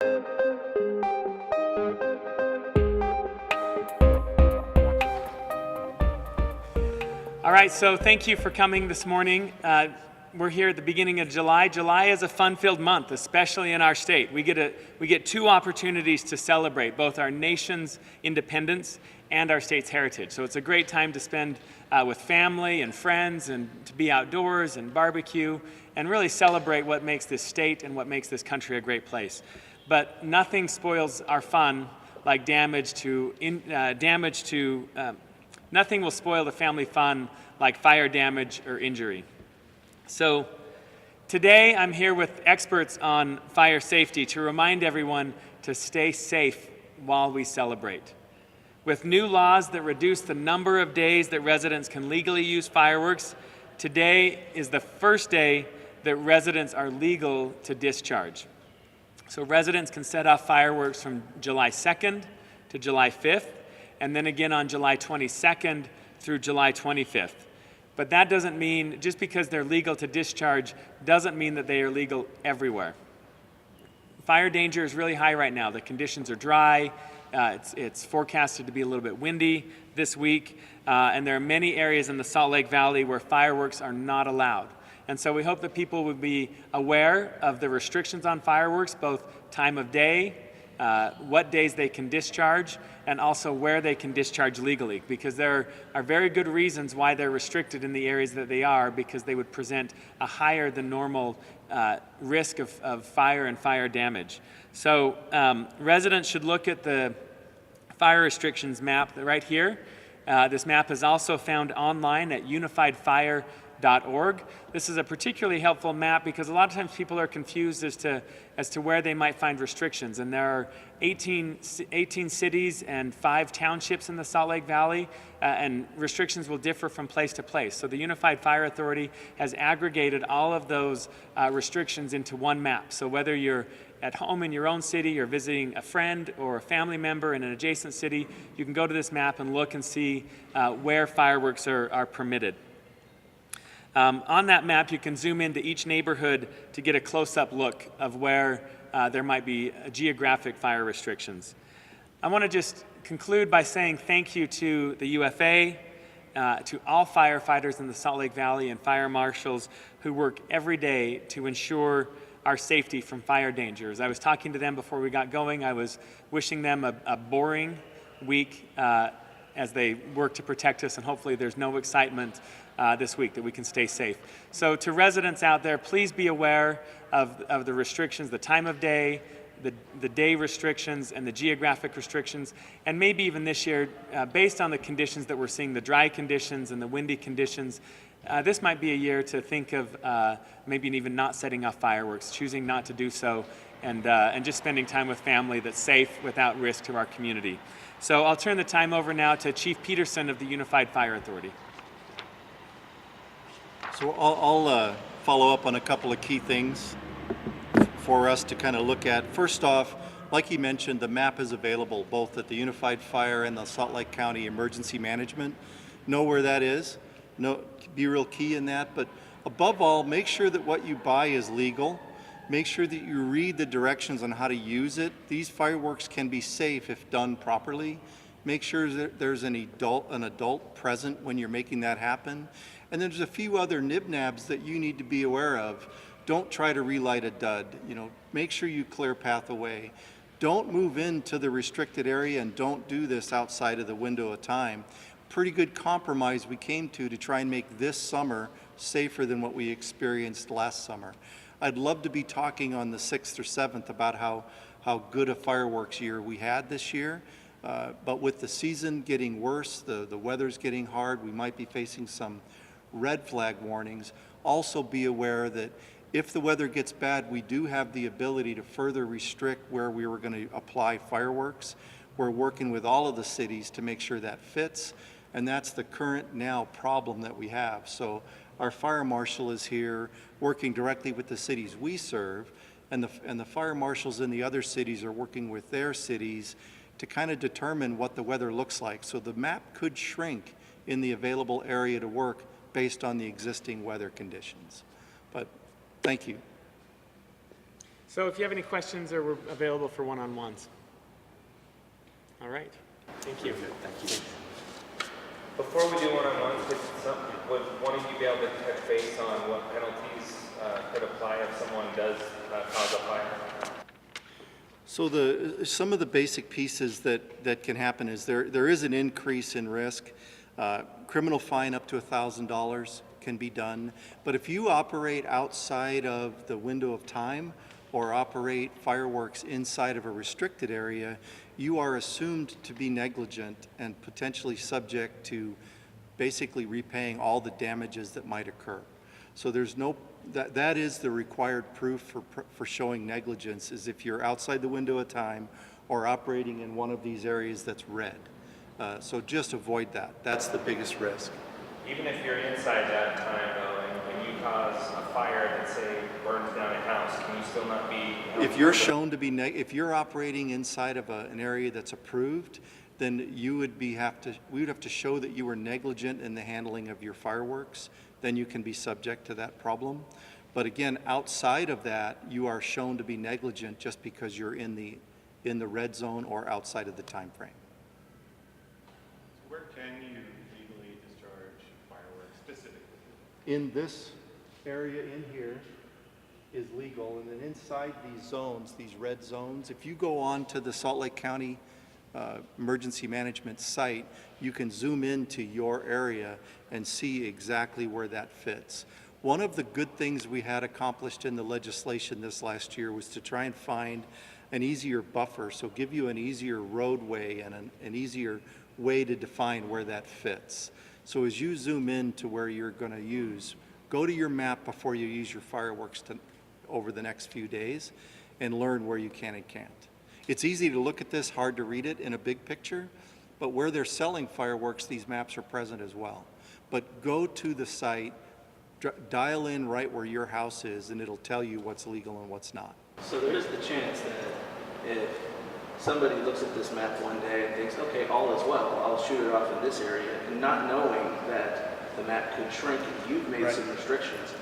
All right, so thank you for coming this morning. We're here at the beginning of July. July is a fun-filled month, especially in our state. We get two opportunities to celebrate both our nation's independence and our state's heritage. So it's a great time to spend with family and friends and to be outdoors and barbecue and really celebrate what makes this state and what makes this country a great place. But nothing spoils our fun like nothing will spoil the family fun like fire damage or injury. So today I'm here with experts on fire safety to remind everyone to stay safe while we celebrate. With new laws that reduce the number of days that residents can legally use fireworks, today is the first day that residents are legal to discharge. So residents can set off fireworks from July 2nd to July 5th, and then again on July 22nd through July 25th. But that doesn't mean, just because they're legal to discharge, doesn't mean that they are legal everywhere. Fire danger is really high right now. The conditions are dry. It's forecasted to be a little bit windy this week, and there are many areas in the Salt Lake Valley where fireworks are not allowed. And so we hope that people would be aware of the restrictions on fireworks, both time of day, what days they can discharge, and also where they can discharge legally, because there are very good reasons why they're restricted in the areas that they are, because they would present a higher than normal risk of fire and fire damage. So residents should look at the fire restrictions map right here. This map is also found online at unifiedfire.org. This is a particularly helpful map because a lot of times people are confused as to where they might find restrictions. And there are 18 cities and 5 townships in the Salt Lake Valley, and restrictions will differ from place to place. So the Unified Fire Authority has aggregated all of those restrictions into one map. So whether you're at home in your own city or visiting a friend or a family member in an adjacent city, you can go to this map and look and see where fireworks are permitted. On that map, you can zoom into each neighborhood to get a close-up look of where there might be geographic fire restrictions. I want to just conclude by saying thank you to the UFA, to all firefighters in the Salt Lake Valley and fire marshals who work every day to ensure our safety from fire dangers. I was talking to them before we got going. I was wishing them a boring week as they work to protect us, and hopefully there's no excitement this week, that we can stay safe. So to residents out there, please be aware of the restrictions, the time of day, the day restrictions, and the geographic restrictions. And maybe even this year, based on the conditions that we're seeing, the dry conditions and the windy conditions, this might be a year to think of maybe even not setting off fireworks, choosing not to do so, and just spending time with family that's safe without risk to our community. So I'll turn the time over now to Chief Peterson of the Unified Fire Authority. So I'll follow up on a couple of key things for us to kind of look at. First off, like he mentioned, the map is available both at the Unified Fire and the Salt Lake County Emergency Management. Know where that is. Be real key in that. But above all, make sure that what you buy is legal. Make sure that you read the directions on how to use it. These fireworks can be safe if done properly. Make sure that there's an adult present when you're making that happen. And there's a few other nibnabs that you need to be aware of. Don't try to relight a dud. Make sure you clear path away. Don't move into the restricted area, and don't do this outside of the window of time. Pretty good compromise we came to try and make this summer safer than what we experienced last summer. I'd love to be talking on the 6th or 7th about how good a fireworks year we had this year. But with the season getting worse, the weather's getting hard, we might be facing some red flag warnings. Also be aware that if the weather gets bad, we do have the ability to further restrict where we were going to apply fireworks. We're working with all of the cities to make sure that fits, and that's the current now problem that we have. So our fire marshal is here working directly with the cities we serve, and the fire marshals in the other cities are working with their cities to kind of determine what the weather looks like. So the map could shrink in the available area to work based on the existing weather conditions. But thank you. So if you have any questions, we're available for one-on-ones. All right. Thank you. Thank you. Before we do one-on-ones, would one of you be able to touch base on what penalties could apply if someone does cause a fire? So some of the basic pieces that can happen is there is an increase in risk. Criminal fine up to $1,000 can be done. But if you operate outside of the window of time or operate fireworks inside of a restricted area, you are assumed to be negligent and potentially subject to basically repaying all the damages that might occur. So there's no, that is the required proof for showing negligence, is if you're outside the window of time or operating in one of these areas that's red. So just avoid that. That's the biggest risk. Even if you're inside that time, though, and you cause a fire that, say, burns down a house, can you still not be? If you're shown to be, if you're operating inside of an area that's approved, then you would we would have to show that you were negligent in the handling of your fireworks. Then you can be subject to that problem. But again, outside of that, you are shown to be negligent just because you're in the red zone or outside of the time frame. So where can you legally discharge fireworks specifically? In this area in here is legal, and then inside these zones, these red zones, if you go on to the Salt Lake County Emergency Management site, you can zoom into your area and see exactly where that fits. One of the good things we had accomplished in the legislation this last year was to try and find an easier buffer, so give you an easier roadway and an easier way to define where that fits. So as you zoom in to where you're going to use, go to your map before you use your fireworks over the next few days and learn where you can and can't. It's easy to look at this, hard to read it in a big picture, but where they're selling fireworks, these maps are present as well. But go to the site, dial in right where your house is, and it'll tell you what's legal and what's not. So there is the chance that if somebody looks at this map one day and thinks, okay, all is well, I'll shoot it off in this area, and not knowing that the map could shrink if you've made some restrictions,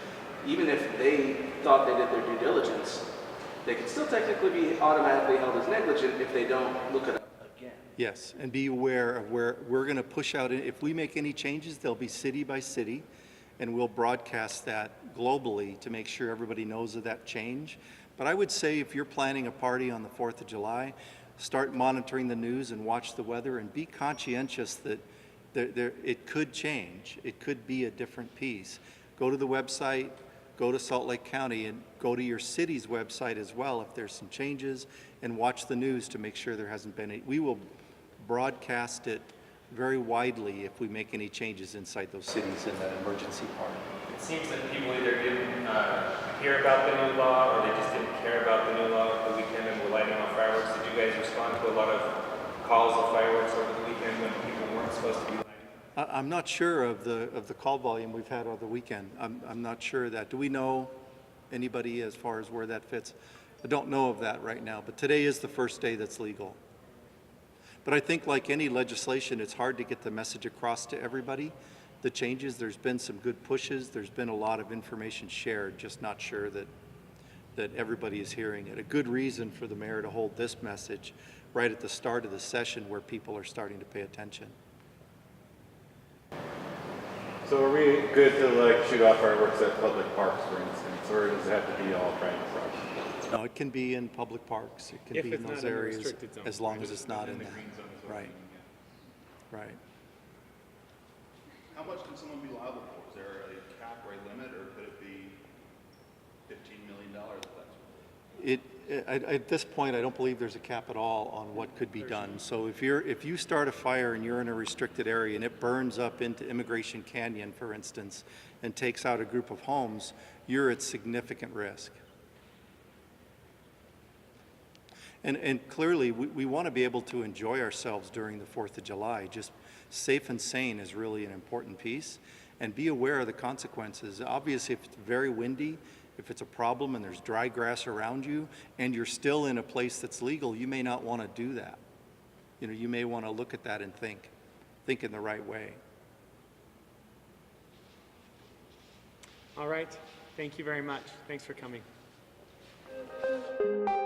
even if they thought they did their due diligence, they could still technically be automatically held as negligent if they don't look it up again. Yes, and be aware of where we're going to push out. If we make any changes, they'll be city by city, and we'll broadcast that globally to make sure everybody knows of that change. But I would say if you're planning a party on the 4th of July, start monitoring the news and watch the weather and be conscientious that it could change. It could be a different piece. Go to the website, go to Salt Lake County, and go to your city's website as well if there's some changes, and watch the news to make sure there hasn't been any. We will broadcast it very widely if we make any changes inside those cities in that emergency part. It seems that people either didn't hear about the new law, or they just didn't care about the new law over the weekend and were lighting off fireworks. Did you guys respond to a lot of calls of fireworks over the weekend when people weren't supposed to be lighting? I'm not sure of the call volume we've had over the weekend. I'm not sure of that. Do we know anybody as far as where that fits? I don't know of that right now, but today is the first day that's legal. But I think like any legislation, it's hard to get the message across to everybody. The changes, there's been some good pushes. There's been a lot of information shared, just not sure that everybody is hearing it. A good reason for the mayor to hold this message right at the start of the session where people are starting to pay attention. So are we good to like shoot off fireworks at public parks, for instance, or does it have to be all private property? No, it can be in public parks. It can If be it's in not those in the areas restricted zone. as long as it's not in the there. green zone is what Right, I mean, right. How much can someone be liable for? Is there a cap or a limit, or could it be $15 million if that's At this point, I don't believe there's a cap at all on what could be done. So if you start a fire and you're in a restricted area and it burns up into Immigration Canyon, for instance, and takes out a group of homes, you're at significant risk. And clearly, we want to be able to enjoy ourselves during the 4th of July. Just safe and sane is really an important piece. And be aware of the consequences. Obviously, if it's very windy, if it's a problem and there's dry grass around you, and you're still in a place that's legal, you may not want to do that. You know, you may want to look at that and think in the right way. All right. Thank you very much. Thanks for coming. you.